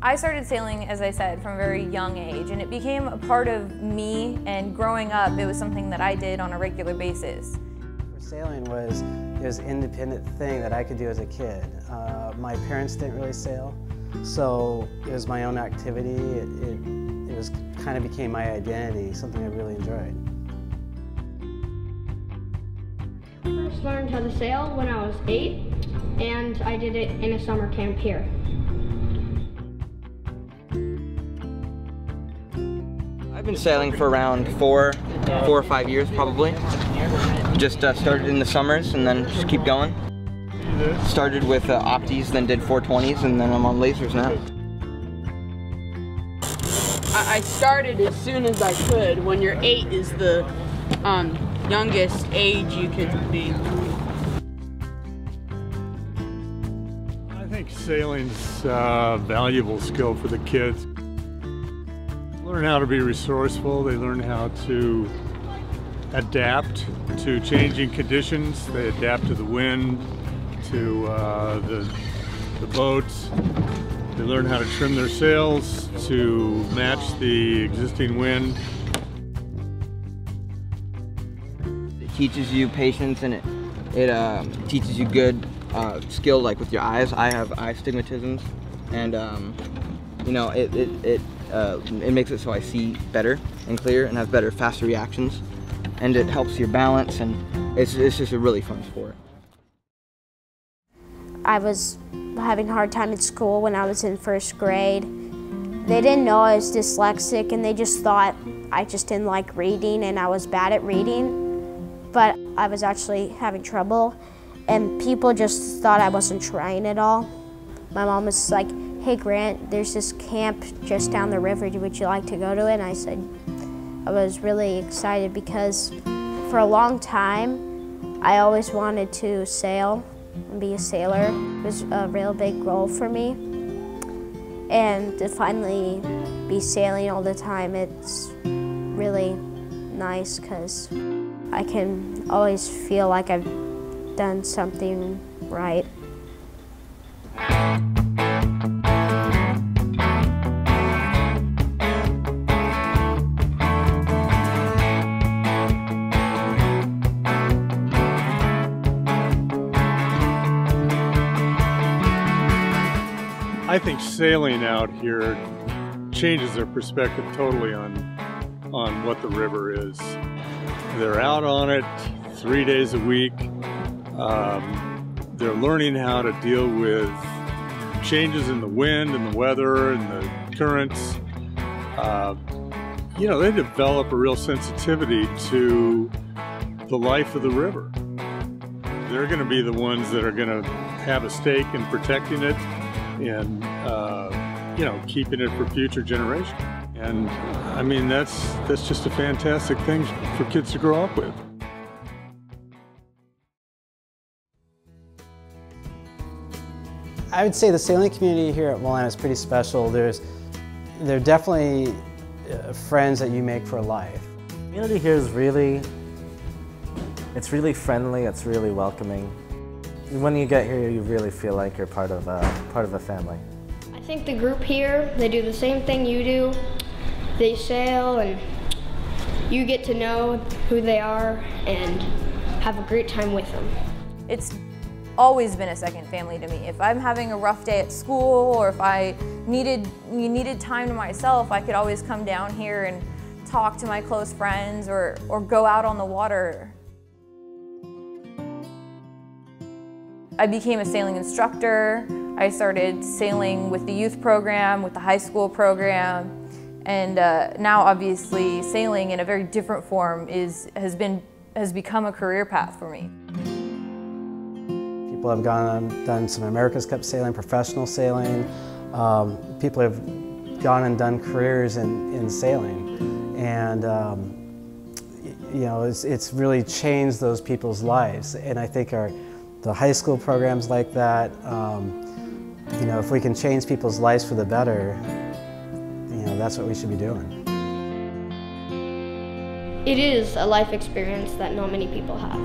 I started sailing, as I said, from a very young age, and it became a part of me, and growing up, it was something that I did on a regular basis. Sailing was an independent thing that I could do as a kid. My parents didn't really sail, so it was my own activity. It was kind of became my identity, something I really enjoyed. I first learned how to sail when I was 8, and I did it in a summer camp here. I've been sailing for around four or 5 years probably. Just started in the summers and then just keep going. Started with opties, then did 420s, and then I'm on lasers now. I started as soon as I could. When you're 8 is the youngest age you could be. I think sailing's a valuable skill for the kids. Learn how to be resourceful. They learn how to adapt to changing conditions. They adapt to the wind, to the boats. They learn how to trim their sails to match the existing wind. It teaches you patience, and it teaches you good skill, like with your eyes. I have eye stigmatisms, and you know, it makes it so I see better and clear and have better, faster reactions, and it helps your balance, and it's just a really fun sport. I was having a hard time at school when I was in 1st grade. They didn't know I was dyslexic, and they just thought I just didn't like reading and I was bad at reading, but I was actually having trouble, and people just thought I wasn't trying at all. My mom was like, "Hey Grant, there's this camp just down the river, would you like to go to it?" And I said, I was really excited because for a long time, I always wanted to sail and be a sailor. It was a real big goal for me. And to finally be sailing all the time, it's really nice because I can always feel like I've done something right. I think sailing out here changes their perspective totally on what the river is. They're out on it 3 days a week. They're learning how to deal with changes in the wind and the weather and the currents. You know, they develop a real sensitivity to the life of the river. They're going to be the ones that are going to have a stake in protecting it and you know, keeping it for future generations. And I mean, that's just a fantastic thing for kids to grow up with. I would say the sailing community here at Willamette is pretty special. They're definitely friends that you make for life. The community here is really friendly, it's really welcoming. When you get here, you really feel like you're part of a family. I think the group here, they do the same thing you do. They sail, and you get to know who they are and have a great time with them. It's always been a second family to me. If I'm having a rough day at school, or if I needed time to myself, I could always come down here and talk to my close friends or go out on the water. I became a sailing instructor. I started sailing with the youth program, with the high school program, and now obviously sailing in a very different form has become a career path for me. People have done some America's Cup sailing, professional sailing. People have gone and done careers in sailing, and you know, it's really changed those people's lives. And I think the high school programs like that, you know, if we can change people's lives for the better, you know, that's what we should be doing. It is a life experience that not many people have.